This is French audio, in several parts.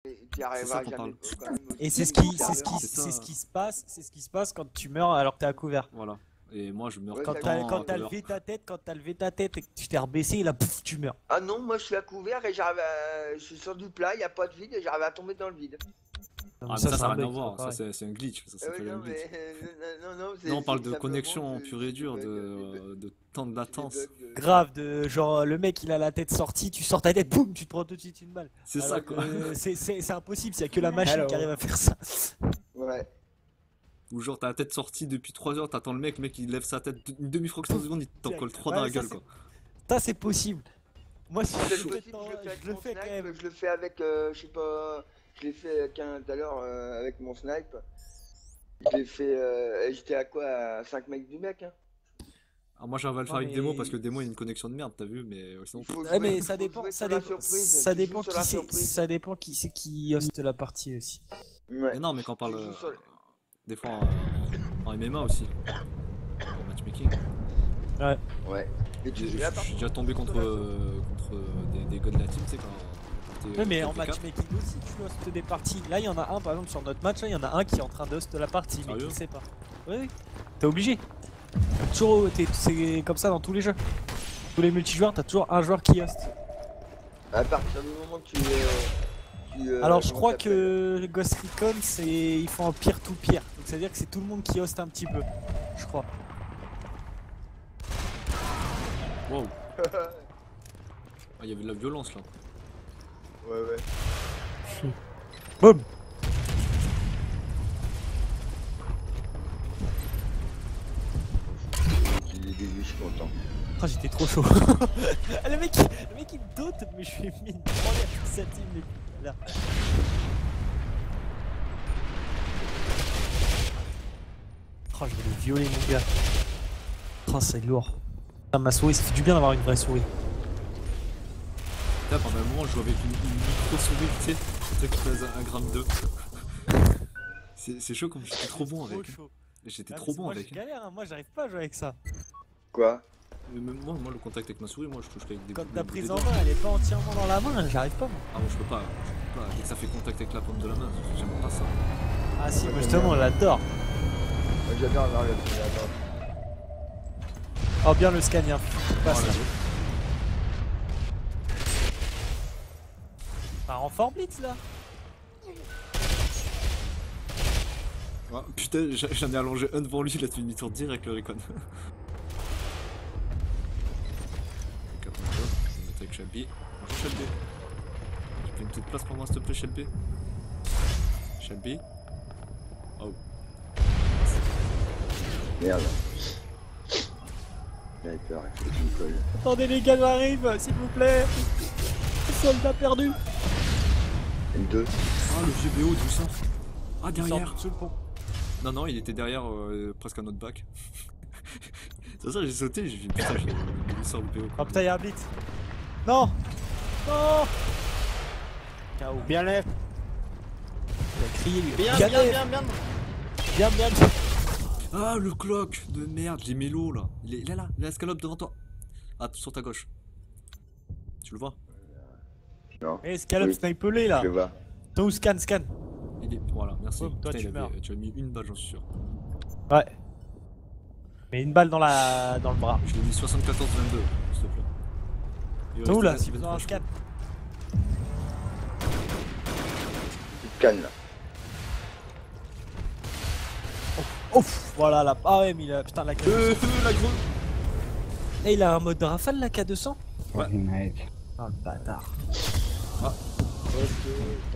Tu arriveras jamais. Et c'est ce qui se passe quand tu meurs alors que t'es à couvert. Voilà. Et moi je meurs Ouais, tout Quand le temps. t'as levé ta tête, et que tu t'es rebaissé, et là, pouf, tu meurs. Ah non, moi je suis à couvert et j'arrive je suis sur du plat, il n'y a pas de vide et j'arrive à tomber dans le vide. Ah, mais ça c'est n'a un rien à bug, voir, c'est ça c'est un glitch, ça s'appelle un Non, glitch. non, Non, on parle de simplement connexion pure et dure, de temps de latence. grave, de genre le mec il a la tête sortie, tu sors ta tête, boum, tu te prends tout de suite une balle. C'est Alors ça quoi. que c'est impossible, il y a que la machine qui arrive à faire ça. Ouais. Ou genre t'as la tête sortie depuis 3 heures, t'attends le mec il lève sa tête une demi-fraction de seconde, il t'en colle 3 dans la gueule quoi. Ça c'est possible. Moi si C'est je possible, je le fais quand même. je le fais avec, je sais pas, je l'ai fait avec tout à l'heure avec mon snipe. Je l'ai fait, j'étais à quoi, à 5 mecs du mec, hein. Alors moi j'arrive à le faire Non, avec mais- Demo parce que Demo il a une connexion de merde, t'as vu, mais sinon. Il faut Ouais, mais jouer- ça faut dépend, jouer ça sur la dépend, surprise, ça tu joues dépend sur qui la c'est, surprise. ça dépend qui hoste la partie aussi. Ouais. Mais non, mais quand on parle Tu joues sur- des fois en MMA aussi, en matchmaking. Ouais. Et tu Je joues la suis partie. déjà tombé contre des gars de la team, tu sais, quand t'es Ouais, mais en 4v4. matchmaking aussi, tu hostes des parties. Là, il y en a un, par exemple, sur notre match, là, il y en a un qui est en train de host la partie, mais qui Sérieux ne sait pas. Oui, oui. T'es obligé. C'est comme ça dans tous les jeux. Tous les multijoueurs, t'as toujours un joueur qui host. À partir du moment que Alors, je comment crois ça que Ghost Recon, ils font en pire to pire. Donc, ça veut dire que c'est tout le monde qui host un petit peu. Je crois. Wow. s'appelle Ah, il y avait de la violence là. Ouais. Boum. Il est début, je suis content. Ah, j'étais trop chaud. le mec il me dote, mais je lui ai mis une première initiative. Mais là. Oh, je vais les violer, mon gars. Oh, c'est lourd. Putain, ma souris, ça fait du bien d'avoir une vraie souris. Là, pendant un moment, je joue avec une micro-souris, tu sais, un truc qui pèse 1,2 g. C'est chaud comme j'étais trop bon avec. chaud. J'étais Ah, trop mais bon moi, avec. je galère, hein. Moi j'arrive pas à jouer avec ça. Quoi? Mais même moi, le contact avec ma souris, moi je touche qu'avec des Quand des ta prise en doigts. main elle est pas entièrement dans la main, j'arrive pas moi. Ah, moi je peux pas. Dès que ça fait contact avec la paume de la main, j'aime pas ça. Ah si, moi justement on l'adore. Moi, j'adore avoir le j'adore. Oh bien le scan, hein. Pas Oh, ça. là, Un renfort blitz là. ah, putain, j'en ai allongé un devant lui, il a fait demi-tour direct le recon. Ok, on va mettre avec Shelby. Bonjour Shelby. Tu fais une petite place pour moi s'il te plaît Shelby. Shelby. Oh. Merde. J'avais peur, il faut que tu me colles. Attendez les gars, j'arrive, s'il vous plaît. Soldat perdu. M2. Ah le vieux BO d'où ça? Ah Il derrière. sort sous le pont. Non, il était derrière presque à notre bac. C'est ça, j'ai sauté, j'ai dit putain, il sort le PO. Oh putain, y'a un blitz. Non. Non. KO. Bien lève. Il a crié lui. Bien. Bien. Ah, le clock de merde, j'ai mélo là. Il est là, il a escalope devant toi. Ah, sur ta gauche. Tu le vois? Non. Eh, Scalop Oui. snipe-les là. Je vois. Toi ou scan. Il est. Voilà, merci. Oh, toi, Putain, tu meurs. tu as mis une balle, j'en suis sûr. Ouais. Mais une balle dans le bras. Je l'ai mis 74-22, s'il te plaît. Il T'es où là? reste Si besoin d'un scan. Petite canne là. Ouf, voilà là. Ah ouais, mais il a. Putain, la K200. La grosse. Et il a un mode rafale la K200. Fucking mate. Oh le bâtard. Ok,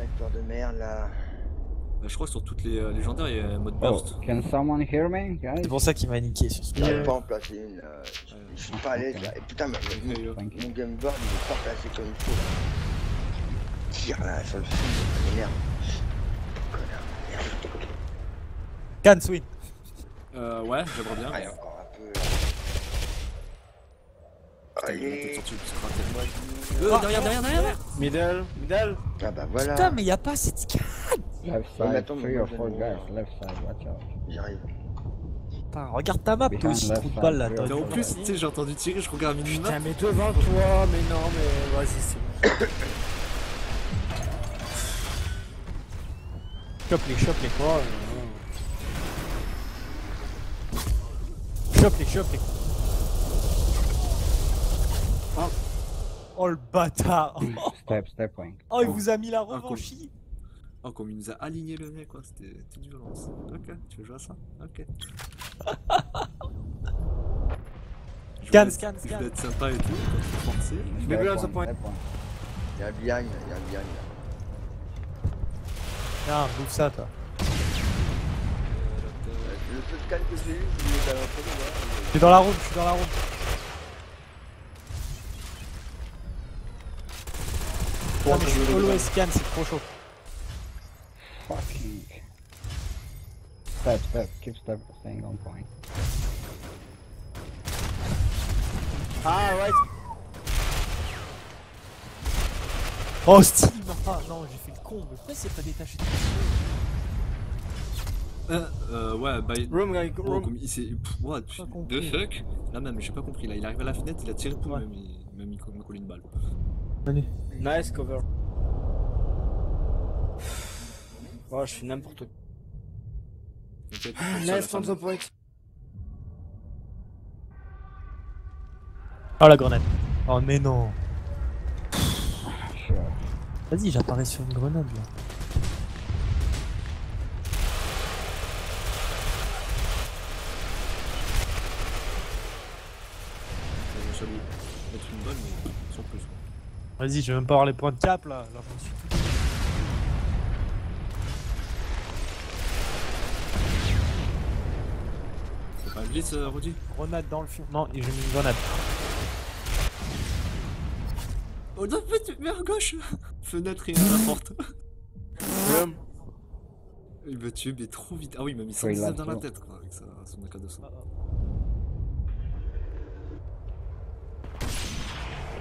acteur de merde là. Bah, je crois que sur toutes les légendaires, il y a un mode Oh, burst. can someone hear me, guys? C'est pour ça qu'il m'a niqué sur ce J'arrive jeu. pas à en placer une. Je suis pas à l'aise là. Et putain, mon game board il est pas placé comme il faut. Tire là, ça me fout, ça m'énerve. Connard, merde. Can swing. Ouais, j'aimerais bien. Allez, encore un peu. Putain, il a la tête Allez. sortie, il se gratte. Moi, Derrière. Middle. ah bah voilà. Putain, mais y a pas cette can. Left Ouais, mais side, attends, 3 moi, or je 4 vais- guys, left side, watch out. J'arrive. Putain, regarde ta map toi Behind aussi, left trou de side, balle là. three t'as- or Et en four plus, guys. tu sais, j'ai entendu tirer, je regarde une minimap. Putain, mais devant toi, mais non, mais vas-y, c'est bon. Chope-les. Chope-les. Oh le bâtard. Step wing. Oh, il vous a mis la revanche. Oh, comme il nous a aligné le mec, quoi, c'était une violence. Ok, tu veux jouer à ça? Ok. Scan. Je vais être sympa et tout, quand tu es forcé. Step one, step one. Il y a un behind, là. Tiens, bouffe ça, toi. Le peu de scan que j'ai eu, je l'ai balancé, là. Je suis dans la route. Non, mais je suis always scan, c'est trop chaud. Fucking. Step. Keep staying on point. Ah, right. Oh, Steve. Ah non, j'ai fait le con. Mais pourquoi c'est pas détaché de Ouais, by... Room, guy, Oh, room. comme il s'est... What Pas the compris. fuck? Là même, j'ai pas compris, là, il arrive à la fenêtre, il a tiré pour Ouais. même il m'a collé une balle. Allez. Nice cover. Oh, je fais n'importe quoi. T'inquiète, Nice from the point. Oh la grenade. Oh mais non. Sure. Vas-y, j'apparais sur une grenade là. J'ai lui mettre une balle, mais sans plus. Vas-y, je vais même pas avoir les points de cap là. Là, j'en suis tout. C'est pas un blitz, Rudy? Grenade dans le fion. Non, j'ai mis une grenade. Oh non, mais à gauche! Fenêtre et à la porte. Room. Il me tue, mais trop vite. Ah oui, il m'a mis Free 119 dans la last tête, quoi, avec son AK200.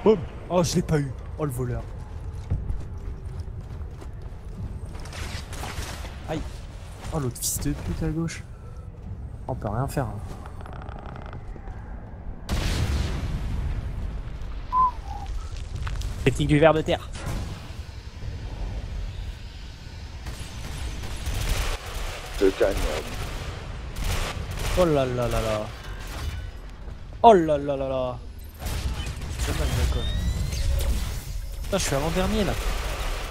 Boum. Oh, je l'ai pas eu. Oh le voleur. Aïe. Oh l'autre fils de pute à gauche. On peut rien faire. Hein. Technique du ver de terre. Je gagne. Oh là là là là. Oh là là là là. C'est mal d'accord. Putain, je suis avant-dernier là.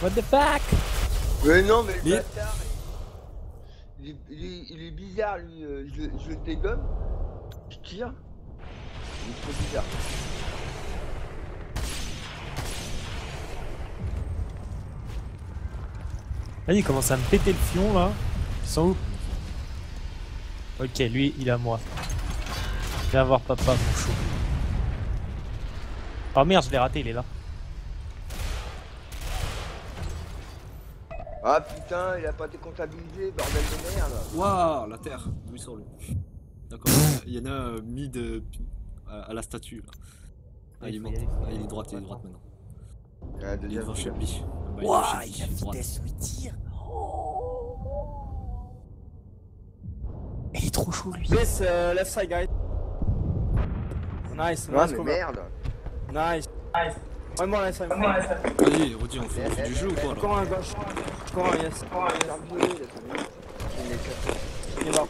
What the fuck? Mais non, mais le Mais- bâtard. Il est bizarre, lui. Je le dégomme. Je tire. Il est trop bizarre. Vas-y, il commence à me péter le fion là. Ils sont où? Ok, lui, il est à moi. Viens voir papa, mon chou. Oh merde, je l'ai raté, il est là. Ah putain, il a pas été comptabilisé, bordel de merde. Waouh, la terre! Oui, sur lui. D'accord, il y en a un mid à la statue là. Ah, il est mort. Ah, il est droite maintenant. Il y a un Il est deuxième. devant Shelby. Bah, Wouah, il est il a chez droite. vitesse où il tire. Il est trop chaud lui. This left side, guys. Nice, Non, nice mais cover. merde. Nice. One more left side. Vas-y, Rudy, on fait du jeu ou quoi là? Encore un à gauche. Encore un, yes. Il est mort.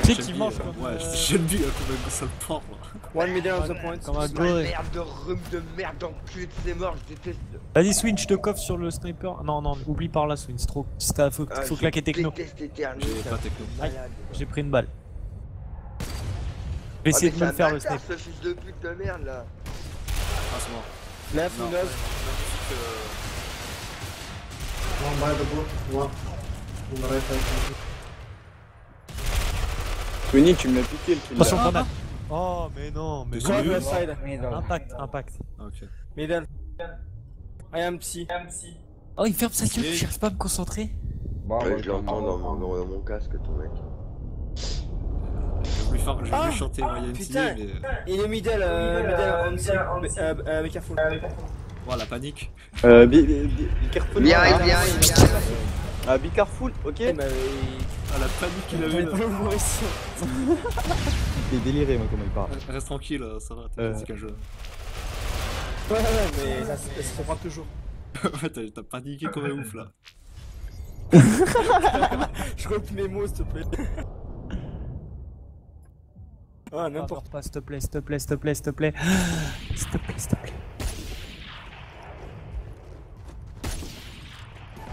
Tu sais qu'il mange comme, Ouais, Shelby a quand même ça le porte là. One middle of the point. comme un Ma gorille. merde de rhum de merde d'enculé de ses morts, je déteste. Vas-y, Swin, je te coffre sur le sniper. Non, non, oublie par là, Swin, c'est trop. Faut Je claquer techno. déteste Eternal, J'ai c'est pas un techno. malade. J'ai pris une balle. Je vais essayer de me le faire le sniper. sniper. Ce fils de pute de merde là. Ah, c'est mort. Left Non, windows. magnifique. One by the boat, one on the right side. Winnie, tu me l'as piqué le kill Attention, là. grenade. Oh, mais non, mais T'es Short sérieux? left side. Middle. Impact. Ah, ok. Middle. I am psy. Oh, il ferme sa gueule, Et- j'arrive pas à me concentrer. Bon, Ouais, je l'entends dans mon casque, ton mec. Je vais lui Ah, chanter YMCA, putain. mais. Il est middle, on psy. Be careful. Voilà, la panique. Be careful. Bien, Ah, bien. Ah, be careful, ok. Eh ben, Ah, la panique qu'il a il eu va pas là. le voir ici. Il est déliré, moi, comment il parle. Reste tranquille, ça va, c'est qu'un jeu. Ouais, mais ça se prend toujours. Ouais, t'as paniqué comme un ouf là. Je replie mes mots, s'il te plaît. Ah, n'importe. Pas, s'il te plaît, s'il te plaît, s'il te plaît, s'il te plaît. S'il te plaît, s'il te plaît.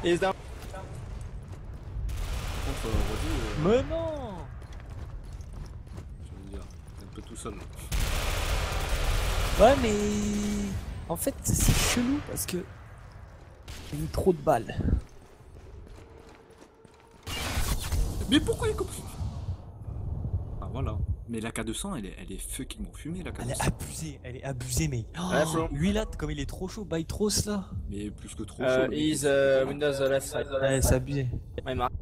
He's down. Par contre, Roddy, Mais non. je veux dire, t'es un peu tout seul. Ouais, mais en fait, c'est chelou parce que j'ai mis trop de balles. Mais pourquoi il coupe? Ah voilà. Mais la K200, elle est fucking fumée, la K200. Elle est abusée, mais. Ouais, bro. Lui là, comme il est trop chaud, Bytros là. Mais plus que trop chaud. le mec. He's Windows left side. Ouais, c'est abusé. My mark.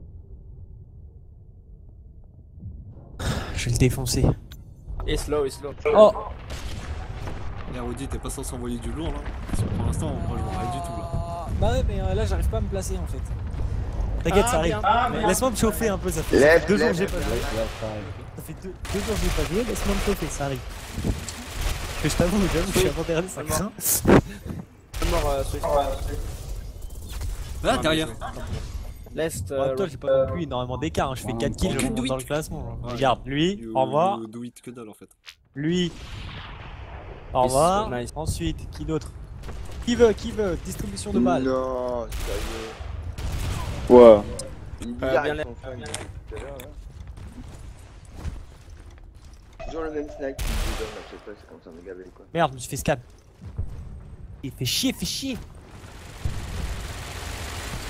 Je vais le défoncer. He's slow, he's slow. Oh. Et Roddy, t'es pas censé envoyer du lourd là? Parce que pour l'instant, moi je vois rien du tout là. Bah ouais, mais là j'arrive pas à me placer en fait. T'inquiète, ça arrive. Mais laisse-moi me chauffer un peu, ça fait Lève, 2 jours que lève, j'ai pas joué. Left side. Ça fait deux jours que j'ai pas joué, laisse-moi me chauffer, ça arrive. Que je t'avoue, j'avoue, je suis avant-dernier, ça craint. One more switch. Ah, derrière! Left. En même temps, j'ai pas non plus énormément d'écart, hein. Je fais 4 kills, je remonte dans le classement. Ouais. Regarde, lui, au revoir. Do it que dalle en fait. Lui, au revoir. Nice. Ensuite, qui d'autre? Qui veut? Distribution de balles. Non, sérieux. Ouais. Une bien bizarre, ils les- sont fun, tout à l'heure, là. Toujours le même snack qui me donne à chaque fois, c'est comme ça me gaver quoi. Merde, je me suis fait scan. Il fait chier.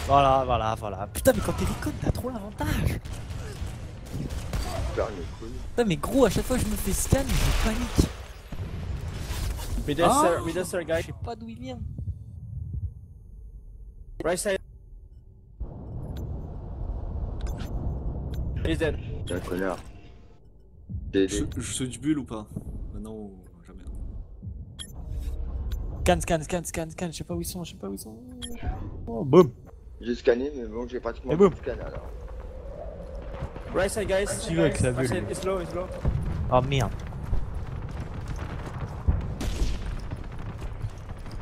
Voilà. Putain, mais quand t'es recon, t'as trop l'avantage. Super mes couilles. Putain, mais gros, à chaque fois que je me fais scan, je panique. Middle sir, Je guy. sais pas d'où il vient. Right side. He's dead. T'es un connard. Je switch bulle ou pas? Maintenant ou jamais? Scan, je sais pas où ils sont, Oh, boum. J'ai scanné, mais bon, j'ai pratiquement Et boum. tout scanné alors. Right side, guys. Tu veux avec sa Right bulle. side, it's low, it's low. Oh merde.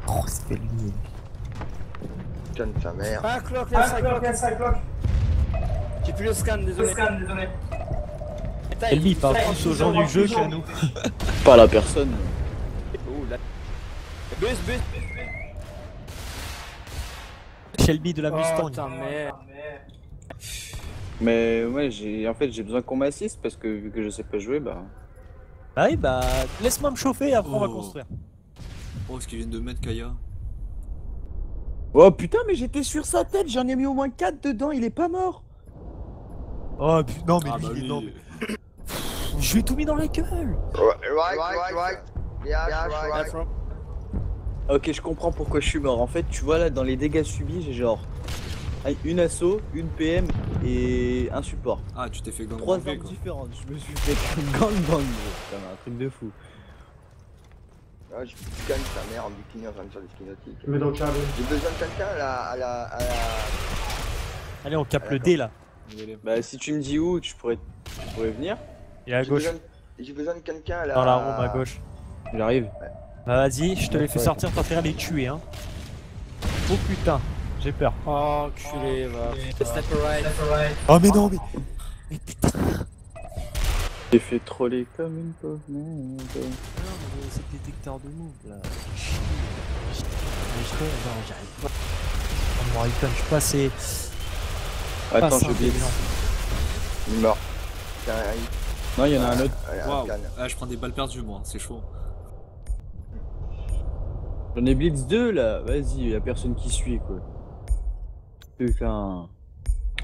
Oh, ça fait lui. Scanne sa mère. Ah, clock, left side, clock. J'ai plus le scan, désolé. Elby parle plus aux gens du jeu qu'à nous. Pas la personne. Oh là. Bus. Shelby de la Oh, Mustang. putain, merde. Mais ouais, j'ai besoin qu'on m'assiste parce que vu que je sais pas jouer, bah. Bah oui, bah laisse-moi me chauffer, après on va Oh. construire. Oh, ce qu'ils viennent de mettre Kaya. Oh putain, mais j'étais sur sa tête, j'en ai mis au moins 4 dedans, il est pas mort. Oh putain, non mais Ah bah lui, non. lui. Je lui ai tout mis dans la gueule. Right. Yeah, right. Left from. Ok, je comprends pourquoi je suis mort. En fait, tu vois là, dans les dégâts subis, j'ai genre une asso, une PM et un support. Ah, tu t'es fait gang 3 bangé, armes quoi. différentes. Je me suis fait gangbang, gros. C'est un truc de fou. Ah, je scanne sa mère en bikini en train de faire des ski nautiques. Middle cabin. J'ai besoin de quelqu'un à la... Allez, on capte le D là. Bah, si tu me dis où, tu pourrais venir. Il est à gauche, J'ai besoin de quelqu'un à la... dans la roue à gauche. J'arrive. Bah vas-y, je te les fais sortir, t'as intérêt à les tuer hein. Oh putain, j'ai peur. Oh, enculé, va. Step right. Oh mais non, mais putain. J'ai fait troller comme une pauvre merde. Non, mais c'est le détecteur de move là. J'arrive pas. Oh mon Riton, je suis passé. Attends, Pas je simple, blitz. évident. Il est mort. Tiens, Non, il y en a un autre. allez, un Waouh. scan. Ah, je prends des balles perdues, moi, c'est chaud. J'en ai blitz 2 là. Vas-y, y'a personne qui suit quoi. Putain.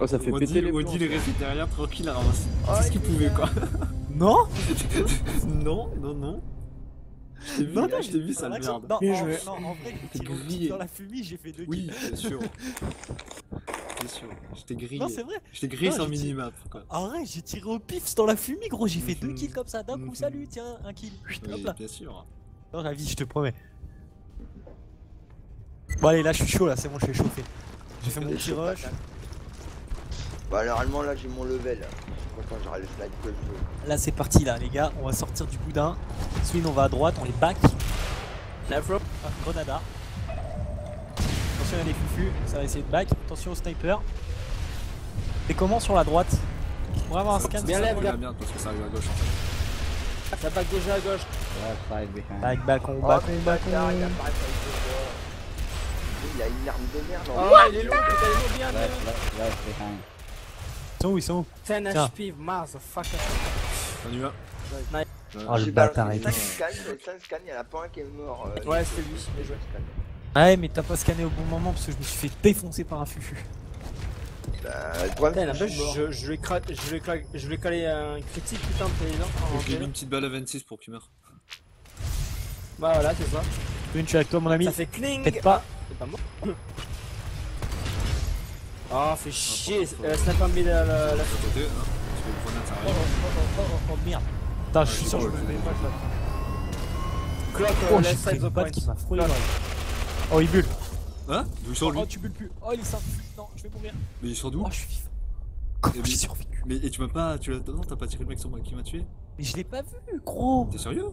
Oh, ça fait péter les Wadi, plombs. il est resté derrière, tranquille, à ramasser. C'est ce qu'il pouvait, quoi. Non. Non. Je t'ai vu, Non, je t'ai vu, sale merde. Non, Bien en, joué. non, en vrai, j'ai tiré au grillé. pif dans la fumée, j'ai fait 2 Oui, kills. bien sûr. Bien sûr, je t'ai grillé. Non, c'est vrai. Je t'ai grillé Non, sans j'ai dit- minimap, quoi. En vrai, j'ai tiré au pif dans la fumée, gros. J'ai fait 2 Mhm. kills comme ça. D'un coup, Mhm. salut, tiens, un kill. Hop Oui, là. bien sûr. Dans la vie, je te promets. Bon, allez, là, je suis chaud, là, c'est bon, je suis chauffé. J'ai fait mon T'es petit chaud, rush. patate. Bah, normalement, là, j'ai mon level. Pourtant, j'aurai le slide que je veux. Là, c'est parti, là, les gars. On va sortir du boudin. Swing, on va à droite, on les back. Left from. Ah, Grenada. Attention, il y a des fufus. Ça va essayer de back. Attention au sniper. Et comment sur la droite? On va avoir un scan. Bien lève, gars. Bien parce que ça arrive à gauche en fait. Ça back déjà à gauche. Left side behind. Avec bacon, Oh, bacon, bâtard, il bacon. apparaît avec le bois. Il a une arme de merde en Oh, il est lourd, putain, il est lourd, bien, bien. Left behind. Ils sont où? Ils sont où? 10 Tiens. HP, motherfucker. On y va. Nice. Oh, le J'ai bâtard, balancé il 5 scans, il y en a pas un qui est mort. Ouais, c'était lui, bien joué. Ouais, mais t'as pas scanné au bon moment parce que je me suis fait défoncer par un fufu. Le problème, Putain, c'est que je suis mort. je lui ai calé un critique, putain, de président. Donc j'ai mis une petite balle à 26 pour qu'il meure. Bah voilà, c'est ça. Une, je suis avec toi, mon ami. Ça fait cling. Peut-être pas. C'est pas mort. Oh, fait chier. Snap un mid à la. De côté, hein. Parce que le grenade ça Oh, arrive. oh merde. Putain, je suis sûr que je me mets pas là. Clock, Oh, j'ai left pris side une the balle point. qui m'a frôlé. Oh, il bulle. Hein? D'où il sort lui? Oh, tu bulles plus. Oh, il est simple. Non, je vais mourir. Mais il sort d'où? Oh, je suis vivant. Comment mais- j'ai survécu? Mais et tu m'as pas. Non, t'as pas tiré le mec sur moi qui m'a tué? Mais je l'ai pas vu, gros. T'es sérieux?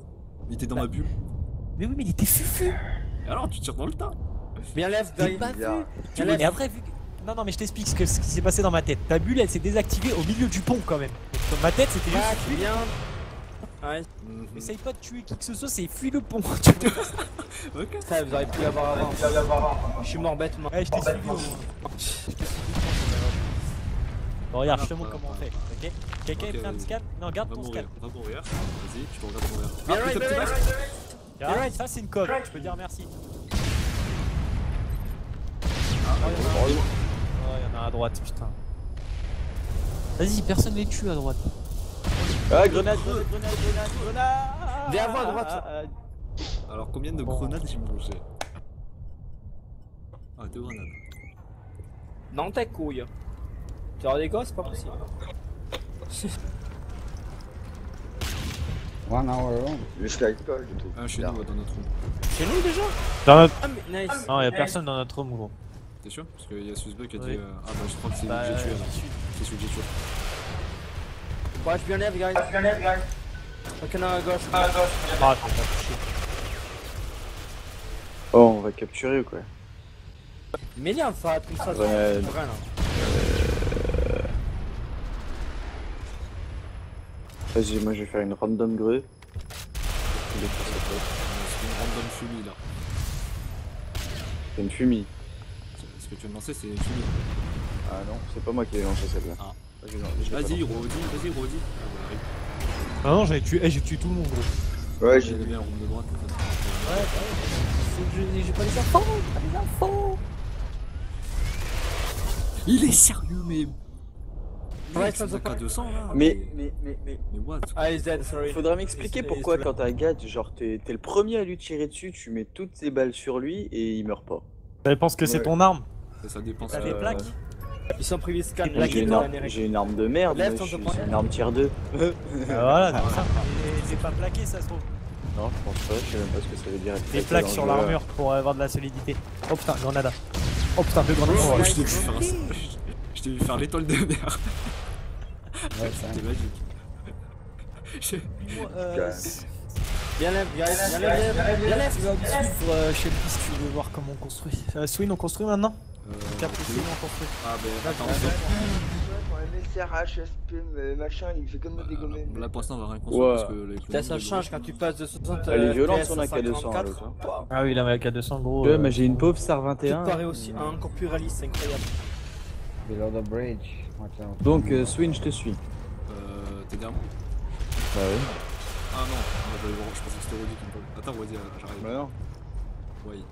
Il était dans Bah. ma bulle. Mais oui, mais il était fufu. Et alors tu tires dans le tas? Bien left, Je l'ai guy. pas vu. bizarre. Et après, vu que... Non, non, mais je t'explique ce qui s'est passé dans ma tête. Ta bulle, elle s'est désactivée au milieu du pont quand même. Donc, dans ma tête, c'était juste. Ah, tu viens. Ouais, Essaye pas de tuer qui que ce soit, c'est fuis le pont. Tu vois. Ok. ça, vous auriez pu l'avoir avant. Je suis mort bêtement. Ouais, je t'ai suivi au moins. Bon, regarde, je te montre comment on fait, ok? Quelqu'un Ok, est pris un vas-y. scan? Non, garde Va ton scan. mourir, va mourir. Vas-y, tu te regardes mourir. Bien Ah, right, putain, bien putain, right. Regarde, ça c'est une code, je peux dire merci. Ah, Oh, y'en a à droite, putain. Vas-y, personne les tue à droite. Ah, grenade, grenade. Viens voir à droite. Alors combien de Bon. grenades j'ai mangé? Ah, 2 grenades. Dans ta couille. Tu auras des gosses, c'est pas possible. 1 hour room. Je suis avec toi, je trouve. Un chez nous, dans notre room. Chez nous déjà? Dans notre... Ah, mais nice. Non, y'a personne dans notre room, gros. T'es sûr? Parce qu'il y a Susbug qui a dit. Oui. Ah bah je crois que c'est lui Bah, que j'ai tué j'y là. suis. C'est celui que j'ai tué. Watch bien left, guys. Aucun à gauche. Ah, je vais pas toucher. Oh, on va capturer ou quoi? Mais viens, ça, comme ça, Ouais. c'est vrai là. Vas-y, moi je vais faire une random greu. C'est une random fumée là. C'est une fumée. Ce que tu viens de lancer, c'est une fumée. Ah non, c'est pas moi qui ai lancé celle-là. Ah. Je l'ai pas Vas-y, lancé. Rodi, vas-y, Rodi. Ah bah arrive. Ah non, j'ai tué tout le monde, gros. Ouais, J'ai j'ai bien un room de droite en fait. Ouais, j'ai pas les infos, j'ai pas les infos. Il est sérieux, mais. Ouais, Ouais, ça tu se n'as qu'à 200 là. Mais what? Ah, he's dead, sorry. faudra m'expliquer pourquoi quand t'as un gars, genre t'es le premier à lui tirer dessus, tu mets toutes tes balles sur lui et il meurt pas. Je pense que c'est Ouais. ton arme. Ça dépend. T'as des plaques. Ils sont privés de scan. Moi, j'ai une arme de merde, Left moi, on the je point. suis une arme tier 2. Voilà, c'est ça. Et c'est pas plaqué, ça se trouve. Non, je pense pas, je sais même pas ce que ça veut dire. être Des plaqué plaques dans sur le jeu. l'armure pour avoir de la solidité. Oh putain, grenade. Oh putain, deux grenades. Oh, Oh, je t'ai vu faire ça. Je t'ai vu faire l'étoile de mer. Left C'était side. magique. Bien left, guys. Bien left, bien left. Tu vas me suivre, Shelby, si tu veux voir comment on construit. Swin, on construit maintenant? Cap ok. Swin, on construit. Ah ben attends, Mon MSR, HSP, machin, il me fait comme me dégommer. là pour l'instant on va rien construire Ouais. parce que les Putain, ça change quand tu passes de 60 Elle est violente FPS son à AK200 à 54. l'autre. hein. Ah oui, là, avec la 200 gros. Ouais, mais j'ai une pauvre SAR Tout 21. paraît aussi encore plus réaliste, c'est incroyable. Below the bridge. Watch out. Donc, Swin, je te suis. T'es derrière moi? Bah oui. Ah non, moi, je pensais que c'était Rodi qui me parle. Attends, Rodi, j'arrive. Bah non. Wait.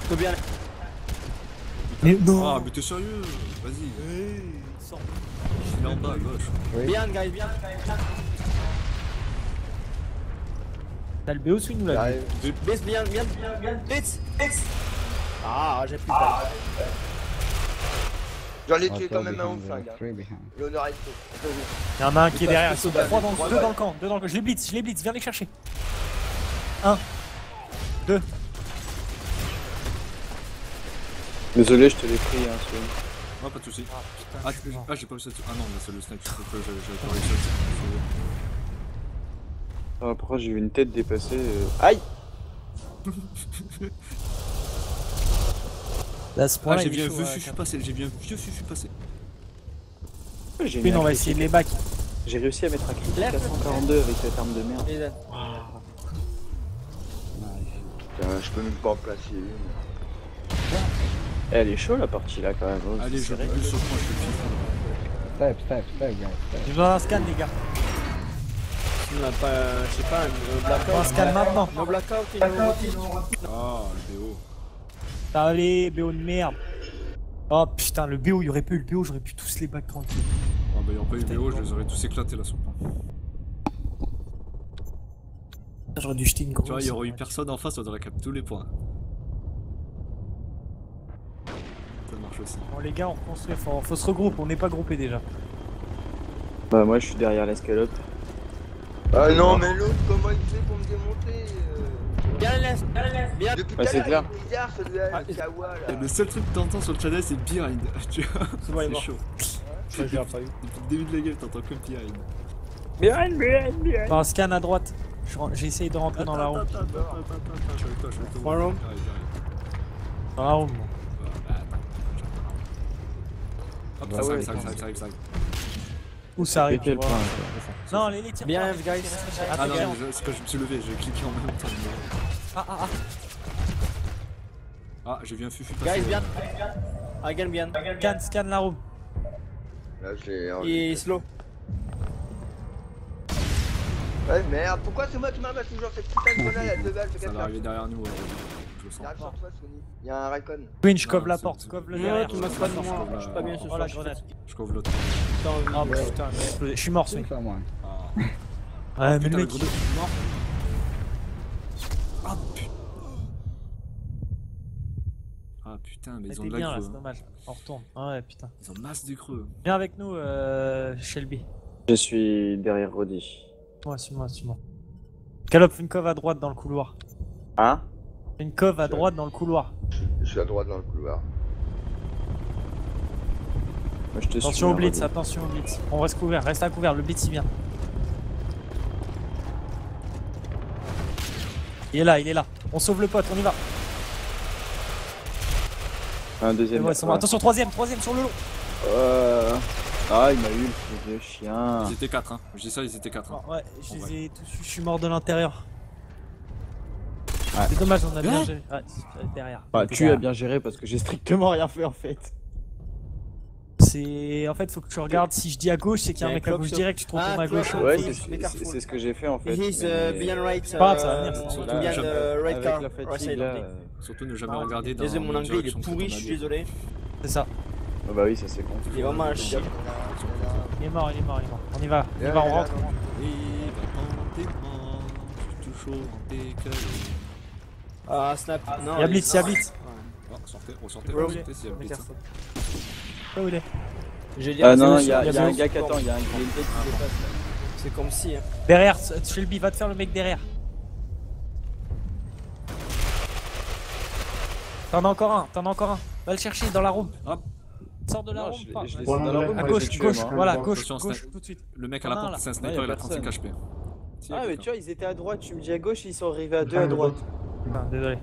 Tout bien. Mais non! Ah mais t'es sérieux? Vas-y. Sors. Je suis là en bas à gauche. Wait. Bien, guys, bien. T'as le BO Swin ou la J'arrive. Bits, bien. Bits. Ah, j'ai plus de balles. J'en ai Watch tué quand out même un au behind, flingue. there are 3 behind. L'honneur est fait. Il y en a un qui est derrière, ils passe sont plutôt trois bas. dans, deux dans le camp, deux dans le camp. Je les blitz, viens les chercher. 1, 2. Désolé, je te l'ai pris, hein, Swin. Ah pas de soucis. putain, Ah, je suis mort. j'ai pas réussi à tuer. Ah non, mais c'est le snipe, je crois que j'avais pas réussi à tuer. Ah, pourquoi j'ai eu une tête dépassée Aïe! Là, ce Ah point-là, j'ai il vu est un chaud, vieux fufu passer, j'ai vu un vieux fufu passer. J'ai mis Puis un on va critique. essayer de les back. J'ai réussi à mettre un critique Left. à 142 avec cette arme de merde. Ethan. Putain, je peux même pas en placer une. Elle est chaud la partie là quand même. Oh, Allez, c'est je serré. plus sur moi, je fais le Step, guys, step. J'ai besoin d'un scan, les gars. On a pas, je sais pas, un blackout. Un scan maintenant. No blackout et no rotate. FIFA. Ah, le BO. Allez, BO de merde. Oh putain, le BO, il y aurait pas eu le BO, j'aurais pu tous les back tranquille. Ah bah y'aurait pas eu BO, je les aurais tous éclatés là sur le point. J'aurais dû jeter une grosse. Tu vois, il y aurait eu personne en face, on aurait capté tous les points. Ça marche aussi. Bon, les gars, on reconstruit, faut se regrouper, on n'est pas groupés déjà. Bah moi je suis derrière l'escalope. Ah non, mais l'autre, comment il fait pour me démonter Bien left, bien. Depuis Ouais, tout à c'est l'heure, clair. il est bizarre celui-là, Ah, le Kawa Et là. le seul truc que t'entends sur le channel c'est behind. Tu vois, C'est bon, il est c'est mort. chaud. Ça, je l'ai pas eu. Depuis le début de la game, t'entends que behind. Enfin, un scan à droite. J'ai essayé de rentrer dans la room. Attends, je suis avec toi, je suis avec toi. Trois room. J'arrive, j'arrive. Dans la room, moi. Bah, attends. Hop, Ah ça ouais, arrive, ça arrive. Où ça arrive? Quel tu vois. point Non, les tire. Bien, pas, guys. Ah non, Attention. mais c'est quand je me suis levé, j'ai cliqué en même temps. Ah, j'ai vu un fufu passer. Guys, bien. Again, bien. Scan la room. Là, j'ai. Il est slow. Ouais, merde, pourquoi c'est moi qui m'arrive toujours cette putain de grenade à 2 balles, Ça va arriver derrière nous, je le sens. J'arrive sur toi, Sony. Il y a un Recon. Queen, je couvre Non, la c'est- porte, c'est- couvre le Non, derrière. tu m'as pas de moi. Je suis pas bien ce Oh soir. la grenade. Je couvre l'autre. Oh putain, mais explosé. Je suis mort, ce mec. Someone. Ah. Ouais, mais Putain, le mec. grenade, il est mort. Ah putain. Ah putain, mais ils ont T'es de bien la là, creux. c'est dommage. On retourne. Ah ouais, putain. Ils ont masse de creux. Viens avec nous, Shelby. Je suis derrière Roddy. Suis-moi. Calop, fais une cove à droite dans le couloir. Hein? Fais une cove à droite dans le couloir. Je suis à droite dans le couloir. Moi je te suis. Attention au hein, blitz, Roddy. attention au blitz. On reste couvert, reste à couvert, le blitz il vient. Il est là. On sauve le pote, on y va. Un deuxième. Ouais, c'est bon. Attention, troisième sur le long. Ah, il m'a eu le fils de chien. Ils étaient 4, hein. Je dis ça, ils étaient 4. Hein. Ouais, je les ai tous eu, je suis mort de l'intérieur. Ouais. C'est dommage, on a bien géré. Ouais, derrière. Bah, tu as bien géré parce que j'ai strictement rien fait en fait. C'est. En fait, faut que tu regardes. Si je dis à gauche, c'est qu'il y a un mec à gauche direct, tu te retrouves à gauche. Ouais, oui, c'est mais careful. c'est ce que j'ai fait en fait. He's mais- beyond right. Pas grave, ça va venir, ça. Beyond right avec car. la Right fatigue side là. of me. Surtout ne jamais regarder dans Désolé, mon la anglais il est direction que pourri, ton je suis allié. désolé. C'est ça. Ah bah oui, ça c'est con. Il est vraiment un chien. Il est mort. On y va, on rentre. Et va quand t'es mort, je suis toujours en décalé. Ah, snap. Non. Il y a blitz. Ah, ressortez, Ouais, ressortez s'il y a blitz. Où il est? J'ai dit. Ah non, il y il y a a un deux. gars qui attend, il y a un gars qui dépasse là. C'est comme si. Hein. Derrière, Shelby, va te faire le mec derrière. T'en as encore un. Va le chercher dans la room. Hop. Sors de la Non, room. pas. je l'ai Ouais, dans la ouais, room, À ouais, mais gauche, j'ai tué, gauche, moi. voilà, Attention, gauche, snap. tout de suite. Le mec à On la a un, porte, là. c'est un Ouais, sniper, y a il a 35 personne. HP. Si, y a Ah mais quelqu'un. tu vois, ils étaient à droite, tu me dis à gauche, ils sont arrivés à deux à droite. Putain, désolé.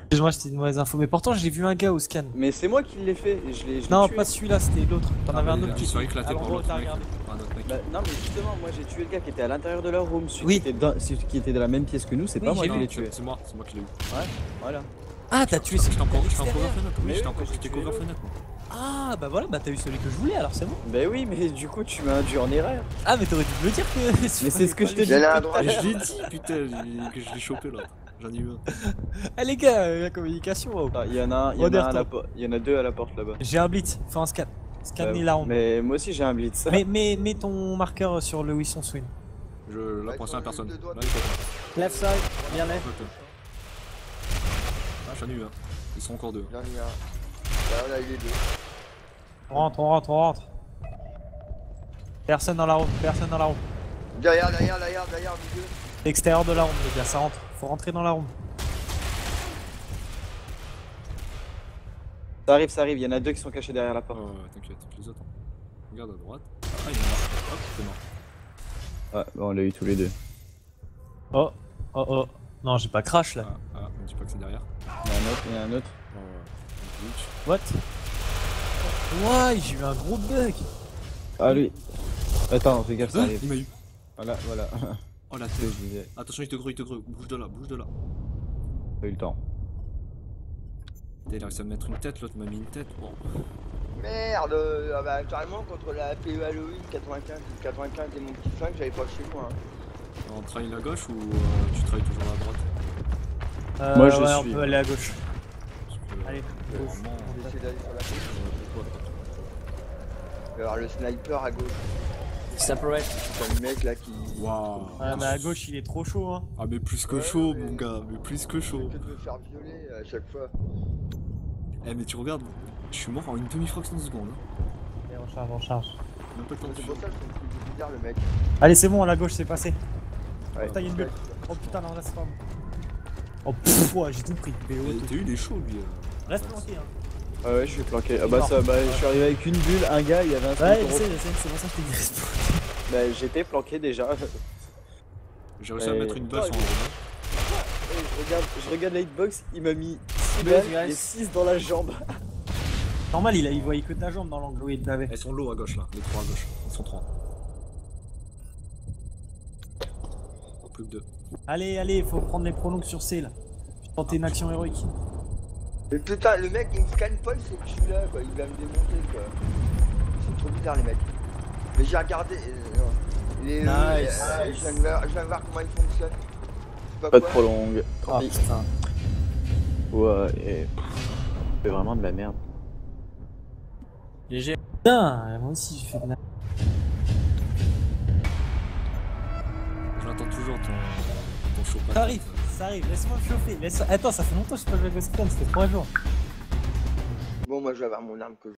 Excuse-moi, c'était une mauvaise info. Mais pourtant, j'ai vu un gars au scan. Mais c'est moi qui l'ai fait, et je l'ai Non, tué. pas celui-là, c'était l'autre. T'en Ah, avais un mais autre ils qui sont était éclatés à par l'endroit où l'autre t'as mec. regardé. Par un autre mec. Bah, non mais justement, moi j'ai tué le gars qui était à l'intérieur de leur room, celui Oui. qui était dans la même pièce que nous, c'est Oui, pas moi j'ai qui vu. l'ai tué. C'est moi qui l'ai eu. Voilà. Ah, t'as tué J'étais celui encore cover extérieur. fenêtre, oui, Mais j'étais oui, encore j'ai tué cover l'autre. fenêtre. Moi. Ah, bah voilà, bah t'as eu celui que je voulais alors, c'est bon. Bah oui, mais du coup tu m'as induit en erreur. Ah, mais t'aurais dû me le dire que. Mais c'est ce que je t'ai Il dit. y en a un à droite. Et je l'ai dit, putain, que je l'ai chopé là. J'en ai eu un. Ah, les gars, la communication. Oh. Ah, il y en a un, il y en a un à la porte, il y en a deux à la porte là-bas. J'ai un blitz, fais un scan. Scanner la room. Mais moi aussi j'ai un blitz. Mets ton marqueur sur le où ils sont swing. Je la Ouais, prends à personne. de Là, droite. il faut Left side. Bien left. Ah, j'en ai eu un. Ils sont encore deux. J'en ai un. Là, il est deux. On rentre. Personne dans la room. Derrière, milieu. Extérieur de la room, les gars, ça rentre. Faut rentrer dans la room. Ça arrive, il y en a deux qui sont cachés derrière la porte. Oh, t'inquiète, je les attends. Regarde à droite. Ah, il est mort. Hop, c'est mort. Ouais, bon, on l'a eu tous les deux. Oh. Non, j'ai pas crash là. Ah, me dis pas que c'est derrière. Il y en a un autre. Oh, glitch. What? Ouais, j'ai eu un gros bug. Ah lui. Attends, fais gaffe, ça arrive. Il m'a eu. Voilà, voilà. Oh la Ce que tête. je disais. Attention, il te grue, bouge de là, bouge de là. Pas eu le temps. Il a réussi à me mettre une tête, l'autre m'a mis une tête. Bon. Merde, ah bah, carrément contre la PE Halloween 95 et mon petit flingue, j'avais pas chez moi. Hein. On travaille à gauche ou tu travailles toujours à droite? Moi, je ouais, suis. on peut aller à gauche. Parce que, Allez, vraiment, On va essayer d'aller sur la gauche. pourquoi pas. Il va y avoir le sniper à gauche. Separate. T'as le mec là qui. Waouh. Ouais, mais à gauche, il est trop chaud, hein. Ah mais plus que Ouais, chaud mais- mon gars, mais plus que chaud. Que de me faire violer à chaque fois. Eh mais tu regardes, je suis mort en une demi-fraction de seconde. Hein. Allez, on charge. Même pas le temps de C'est tuer. pour ça que je trouve que bizarre le mec. Allez, c'est bon, à la gauche, c'est passé. Ouais. Putain, y'a une bulle. Oh putain, non, là, c'est pas bon. Oh pfff, ouais, j'ai tout pris. BO, T'as eu des chauds lui. Reste planqué, hein. Ah ouais, je suis planqué. Ah bah ça, bah je suis arrivé avec une bulle, un gars, il y avait un Ouais, sniper. c'est pour ça que je t'ai dit reste planqué. Bah j'étais planqué déjà. J'ai réussi à mettre une balle sur un Et je regarde la hitbox, il m'a mis 6 Deux, balles guys. et 6 dans la jambe. Normal, il voyait que ta jambe dans l'angle où il t'avait. Elles sont low à gauche là, les trois à gauche. Ils sont trois. Plus que deux. Allez, faut prendre les pronoms sur C là. Je tenter une action héroïque. Mais putain, le mec il me scanne pas, il sait que je suis là quoi, il va me démonter quoi. C'est trop bizarre les mecs. Mais j'ai regardé. Les, Nice. je viens de voir comment ils fonctionnent. C'est Pas de quoi. prolongue. Ah Tant pis. putain. Ouais, et. C'est vraiment de la merde. GG. Putain, moi aussi j'ai fait de la. J'attends toujours ton chaud patate. Ça arrive, laisse-moi me chauffer. Attends, ça fait longtemps que je suis pas joué à Ghost Recon, ça fait 3 jours. Bon, moi je vais avoir mon arme que je